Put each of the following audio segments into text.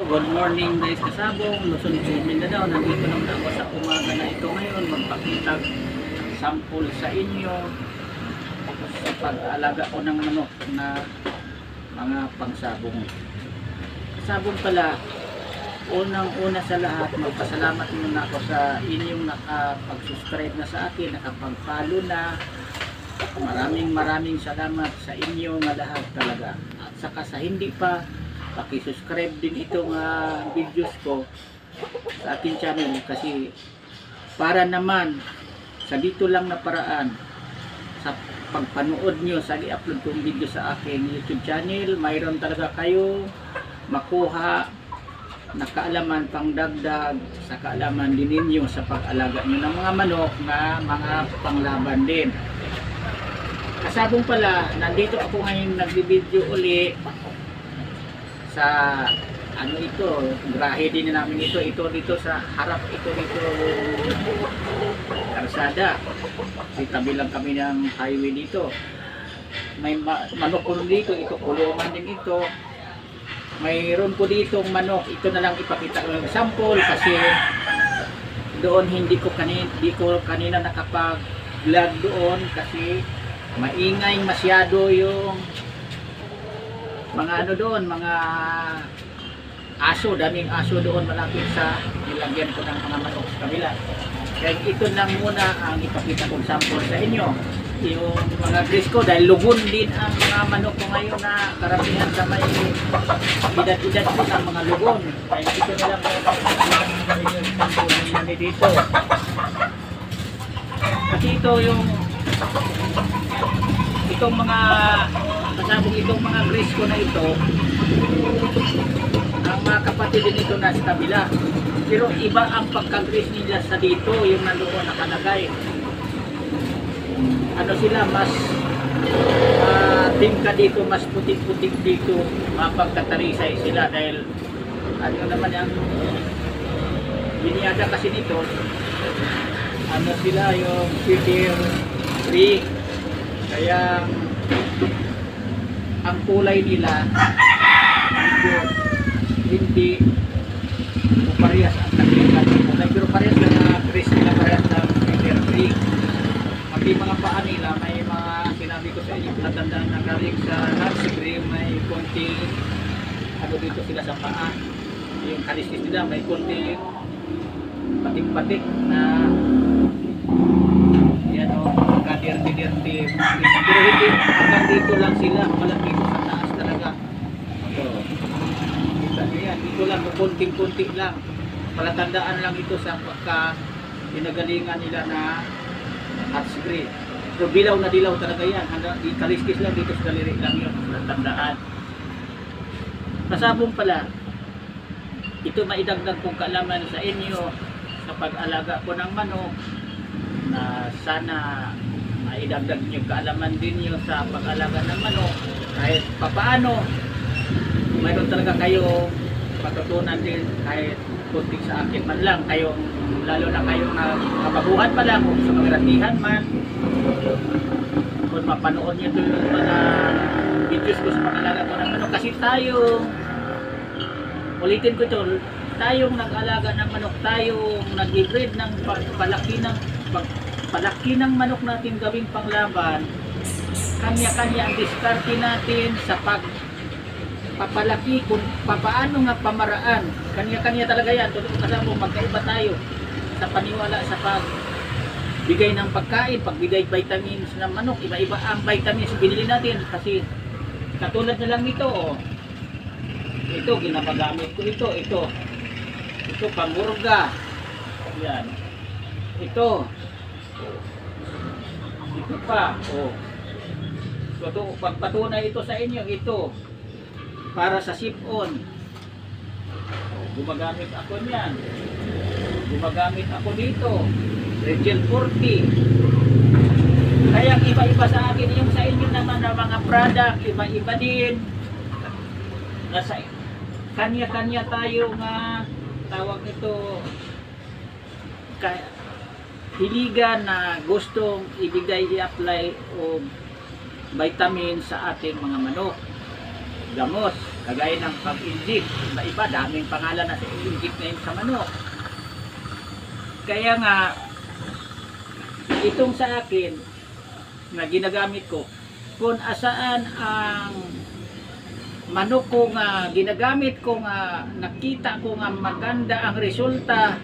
Good morning guys kasabong, Luzon, Mindanao. Nandito naman ako sa umaga na ito ngayon magpakita sample sa inyo sa pag-aalaga ko ng manok na mga pangsabong. Kasabong pala, unang-una sa lahat, magpasalamat muna ako sa inyong nakapag-subscribe na sa akin, nakapag-follow na. Maraming salamat sa inyo nga lahat talaga. At saka sa hindi pa, paki-subscribe din itong videos ko sa ating channel kasi para naman sa dito lang na paraan sa pagpanood nyo sa i-upload kong video sa aking YouTube channel, mayroon talaga kayo makuha na kaalaman pang dagdag sa kaalaman din ninyo sa pag-alaga nyo ng mga manok na mga panglaban din. Kasabong pala, nandito ako ngayon nagbibideo uli sa ano ito, grahe din namin ito dito sa harap ito dito karsada. Tabi lang kami ng highway dito. May manok ko dito, ito kulungan din ito. Mayroon ko dito manok, ito na lang ipakita ko ng sample kasi doon hindi ko kanina nakapag-vlog doon kasi maingay masyado yung mga ano doon, mga aso, daming aso doon malapit sa nilagyan ko ng mga manok sa kabila. Kaya ito lang muna ang ipakita kong sample sa inyo. Yung mga gris ko, dahil lugon din ang mga manok ko ngayon na karamihan sa may edad-edad ko ng mga lugon. Kaya ito na lang yung sample nila dito. Kasi ito yung itong mga kasabong itong mga gris ko na ito, ang mga kapatid din ito nasa kabila, pero iba ang pagka-gris nila sa dito, yung nandoon nakalagay. Ano sila, mas tingka dito, mas putik-putik dito, mapagkatarisay sila dahil ano naman ang biniyaga kasi nito, ano sila yung feeder free. Kaya ang kulay nila hindi parehas ang kanilang kulay, pero parehas lang na gris nila, parehas ng feeder free. Pati mga paa nila may mga sinabi ko sa inyo natandaan na galing sa nursery, may konti ano dito sila sa paa, yung kaliskis nila may konti patik-patik na yan o, kadirti-dirti. Pero hindi, hanggang dito lang sila, malaki sa taas talaga. So, kita nyo yan, dito lang, kunting-kunti lang. Palatandaan lang ito sa pagka-pinagalingan nila na hot spray. So, dilaw na dilaw talaga yan. Hanggang kaliskis lang dito sa daliri lang yun, palatandaan. Kasabong pala, ito maidagdag kong kaalaman sa inyo sa pag-alaga ko ng manok, na sana maidagdag nyo kaalaman din nyo sa pag-alaga ng manok kahit papaano mayroon talaga kayo matutunan din kahit kunting sa akin man lang kayo, lalo na kayong kababuhan pa lang kung sa magratihan man kung mapanood nyo ito yung mga videos ko sa pag-alaga ko ng manok kasi tayo ulitin ko ito, tayong nag-alaga ng manok, tayong nag-breed ng palaki ng manok natin gawing panglaban, kanya-kanya ang diskarte natin sa pagpapalaki kung papaano nga pamaraan, kanya-kanya talaga yan. Totoo kasama magkaiba tayo sa paniwala sa pagbigay ng pagkain, pagbigay vitamins ng manok, iba-iba ang vitamins binili natin kasi katulad na lang nito oh. Ito ginagamit ko ito pangurga yan, ito pa oh. So pagpatunay ito sa inyo, ito para sa sip-on gumagamit ako niyan, gumagamit ako dito Regel 40. Kaya iba-iba sa akin yung sa inyo naman na mga product, iba-iba din. Nasa kanya-kanya tayo nga tawag ito hiligan na gustong ibigay, i-apply o vitamin sa ating mga manok. gamot, kagaya ng pag-inject, iba-iba, daming pangalan na sa inject ngayon sa manok. Kaya nga, itong sa akin, na ginagamit ko, kung asaan ang manok ko nga ginagamit ko nga nakita ko nga maganda ang resulta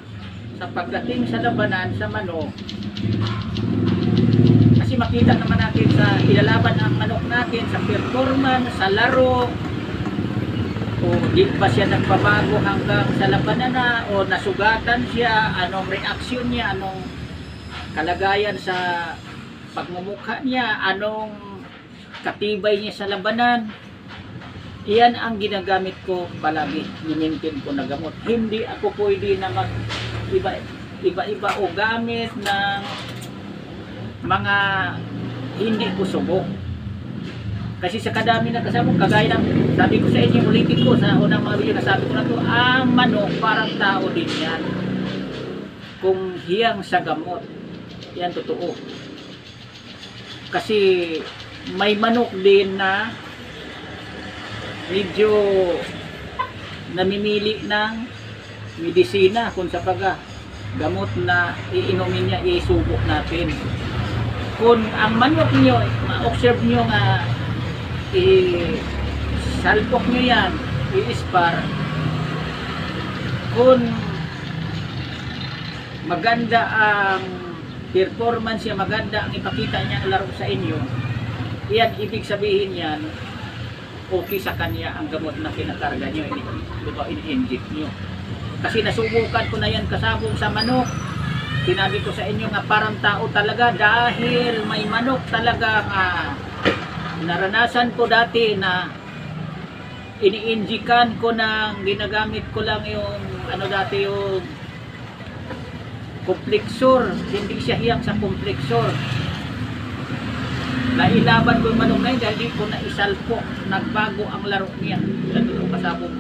sa pagdating sa labanan sa manok, kasi makita naman natin sa ilalaban ang manok natin sa performance, sa laro, o di ba siya nagbabago hanggang sa labanan na, o nasugatan siya, anong reaksyon niya, anong kalagayan sa pagmumukha niya, anong katibay niya sa labanan. Iyan ang ginagamit ko palagi, nimintin ko na gamot. Hindi ako pwede na mag iba-iba o gamit ng mga hindi ko subok. Kasi sa kadami na kasama, kagaya ng sabi ko sa inyo, ulitin ko sa unang mga video na sabi ko na to, ang manok parang tao din yan. Kung hiyang sa gamot, yan totoo. Kasi may manok din na medyo namimili ng medisina kung sa paga gamot na iinumin niya, isubok natin. Kung ang manok niyo, ma-observe niyo nga salpok niyo yan, i-spar, kung maganda ang performance niya, maganda ang ipakita niya ang laro sa inyo, yan ibig sabihin yan okay sa kanya ang gamot na kinakarga nyo, in-inject nyo. Kasi nasubukan ko na yan kasabong sa manok. Sinabi ko sa inyo nga parang tao talaga, dahil may manok talaga naranasan ko dati na ini-injikan ko ng ginagamit ko lang yung ano dati yung komplexor, hindi siya hiyang sa komplexor. Nailaban ko yung manok na yun dahil di ko na isalpo, nagbago ang laro niya. Ganun kasabong.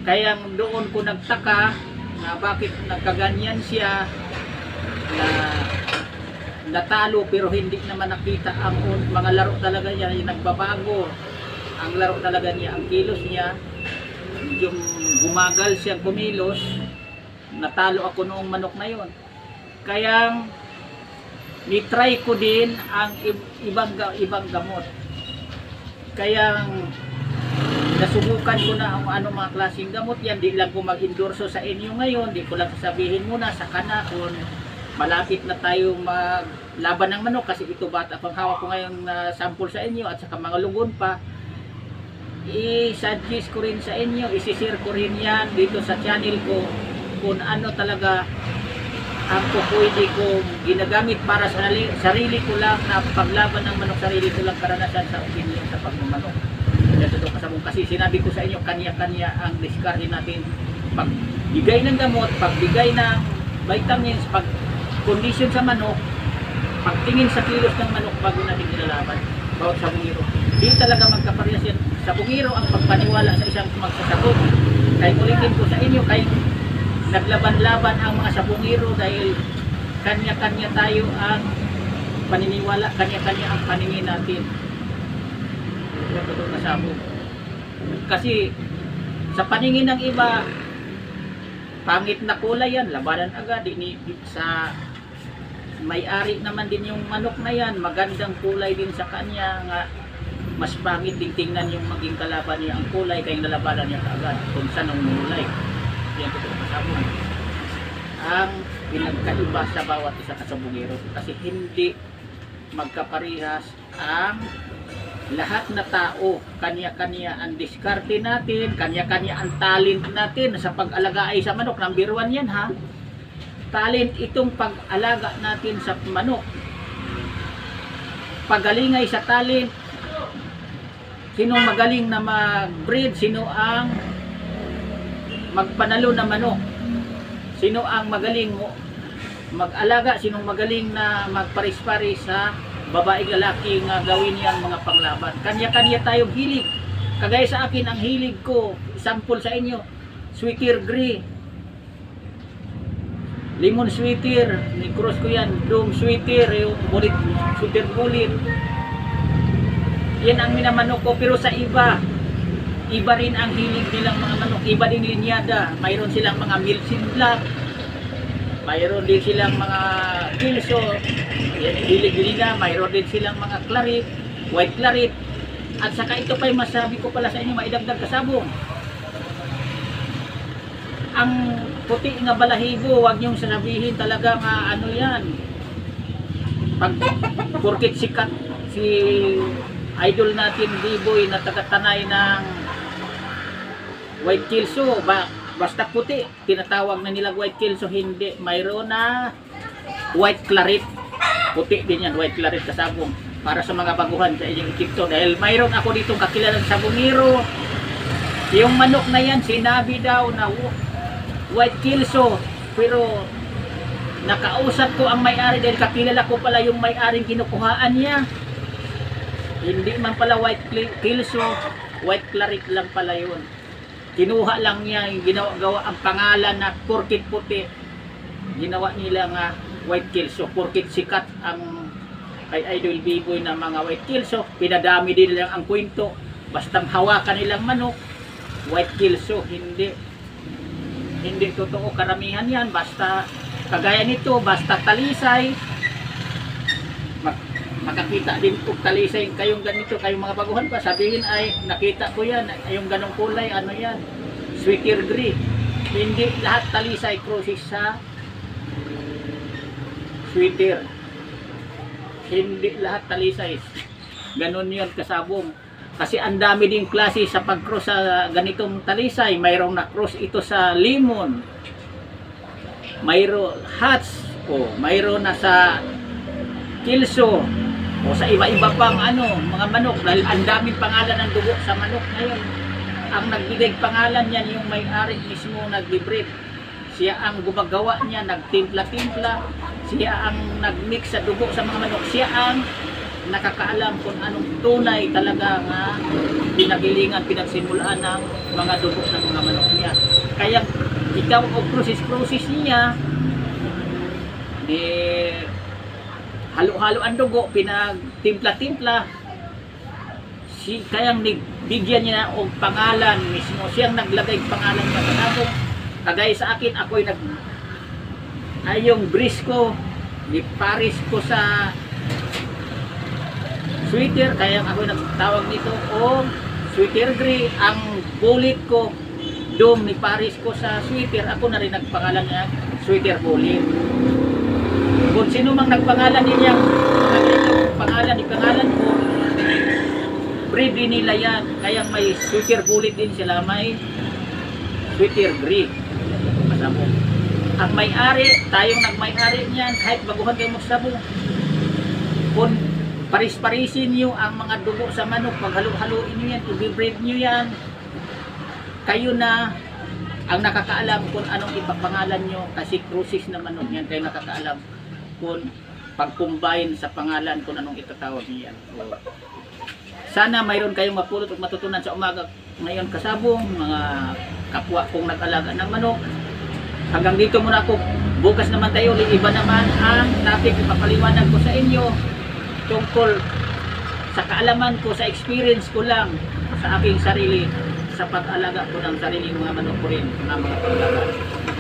Kaya doon ko nagtaka na bakit nagkaganyan siya, na natalo pero hindi naman nakita ang mga laro talaga niya, yung nagbabago ang laro talaga niya, ang kilos niya, yung gumagal siya kumilos. Natalo ako noong manok na yon. Kaya ni-try ko din ang ibang gamot. Kaya nasubukan ko na ang ano mga klaseng gamot yan. Di lang ko mag-endorso sa inyo ngayon, di ko lang sabihin muna sa kana kung malapit na tayo maglaban ng manok, kasi ito bata pang hawak ko ngayon na sample sa inyo at saka mga lugon pa. I-suggest ko rin sa inyo, isi-share ko rin yan dito sa channel ko kung ano talaga ang pwede kong ginagamit para sa sarili ko lang na paglaban ng manok, sarili ko lang karanasan sa opinion sa pagmamanok. Kasi sinabi ko sa inyo, kanya-kanya ang discard natin. Pagbigay ng gamot, pagbigay ng vitamins, pag-condition sa manok, pagtingin sa kilos ng manok bago natin nilalaban. Bawat sabungiro. Di talaga magkaparehas yan. Sabungiro ang pagpaniwala sa isang magsasabog. Kaya ulitin ko sa inyo, kaya naglaban-laban ang mga sabungiro dahil kanya-kanya tayo ang paniniwala, kanya-kanya ang paningin natin. Ito na sabog. Kasi sa paningin ng iba, pangit na kulay yan, labanan agad. Sa may-ari naman din yung manok na yan, magandang kulay din sa kanya, nga mas pangit din tingnan yung maging kalaban niya ang kulay, kaya nalabanan niya kaagad kung saan ang mulay. Yan ito kasabong. Ang pinagkaiba sa bawat isa kasabungero, kasi hindi magkaparehas ang lahat na tao. Kanya-kanya ang diskarte natin, kanya-kanya ang talent natin sa pag-alaga ay sa manok. Number 1 yan ha. Talent itong pag-alaga natin sa manok. Pagalingay sa talent. Sinong magaling na mag-breed, sino ang magpanalo na manok, sino ang magaling mag-alaga, sinong magaling na magparis-paris sa babae lalaki nga gawin yan mga panglaban. Kanya-kanya tayong hilig. Kagaya sa akin, ang hilig ko, sample sa inyo, sweeter gray, lemon sweeter, ni-cross ko yan, dome sweeter, yung bulit, sweeter bulit. Yan ang minamanok ko. Pero sa iba, Iba rin ang hilig nilang mga manok, iba din linyada. Mayroon silang mga Milsim Black, mayroon din silang mga Kilso, hilig din nila, mayroon din silang mga Claret, White Claret. At saka ito pa yung masabi ko pala sa inyo, maidagdag kasabong. Ang puti nga balahibo, wag niyong sasabihin talaga nga ano yan. Pag porkit sikat si idol natin Biboy na taga-Tanay ng White Kilso, basta puti, tinatawag na nila White Kilso, hindi. Mayroon na White Claret, puti din yan, White Claret kasabong. Para sa mga baguhan sa inyong ikipto, dahil mayroon ako ditong kakilalang sabungiro, yung manok na yan, sinabi daw na White Kilso, pero nakausap ko ang may-ari dahil kakilala ko pala yung may-aring kinukuhaan niya. Hindi man pala White Kilso, White Claret lang pala yun. Kinuha lang niya, yung ginawa ang pangalan na porkit puti. Ginawa nila nga White Kilso, porkit sikat ang kay Idol Biboy na mga White Kilso. Pinadami din lang ang kwento. Basta hawakan nilang manok, White Kilso, hindi totoo karamihan yan. Basta kagaya nito, basta talisay, makakita din po talisay kayong ganito, kayong mga baguhan pa, sabihin ay nakita ko yan, yung ganong kulay, ano yan, sweeter gray. Hindi lahat talisay crosses sa sweeter, hindi lahat talisay ganon yun kasabong. Kasi ang dami ding klase sa pag-cross sa ganitong talisay. Mayroong na-cross ito sa lemon, mayroon hats, mayroon na sa Kilso, o sa iba-iba pang mga manok. Dahil ang daming pangalan ng dugo sa manok ngayon. Ang nagbigay pangalan niyan yung may-ari mismo nag-breed. Siya ang gumagawa niya, nagtimpla-timpla. Siya ang nag-mix sa dugo sa mga manok. Siya ang nakakaalam kung anong tunay talaga nga pinaghilingan, pinagsimulaan ng mga dugo ng mga manok niya. Kaya ikaw o process niya, halo-halo ang dugo, pinagtimpla-timpla, kayang bigyan niya o pangalan mismo. Siyang naglagay pangalan niya sa kagaya sa akin, ako'y yung Brisco, ni Paris ko sa sweater, kaya ako nagtawag nito o sweater gray. Ang bullet ko, Dome ni Paris ko sa sweater, ako na rin nagpangalan niya sweater bullet. Kung sino mang nagpangalan niya pangalan ko, breed din nila yan. Kaya may sweater bullet din sila, may sweater gray. Masamo. Ang may-ari, tayong nagmay-ari niyan, kahit baguhan kayo magsabo, kung paris-parisin nyo ang mga dugo sa manok, paghalo-haloin nyo yan, i-breed nyo yan, kayo na ang nakakaalam kung anong ipapangalan nyo, kasi crucis na manok yan, kayo nakakaalam kung pag-combine sa pangalan kung anong itatawag nyo yan. Sana mayroon kayong mapulot at matutunan sa umaga ngayon kasabong, mga kapwa kong nag-alaga ng manok. Hanggang dito muna ako, bukas naman tayo, iba naman ang topic, ipapaliwanag ko sa inyo tungkol sa kaalaman ko, sa experience ko lang sa aking sarili, sa pag-alaga ko ng sarili mga manok ko rin, mga pag-alaga.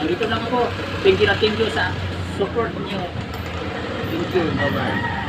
Nandito lang ako. Thank you sa support niyo. Thank you. Bye-bye.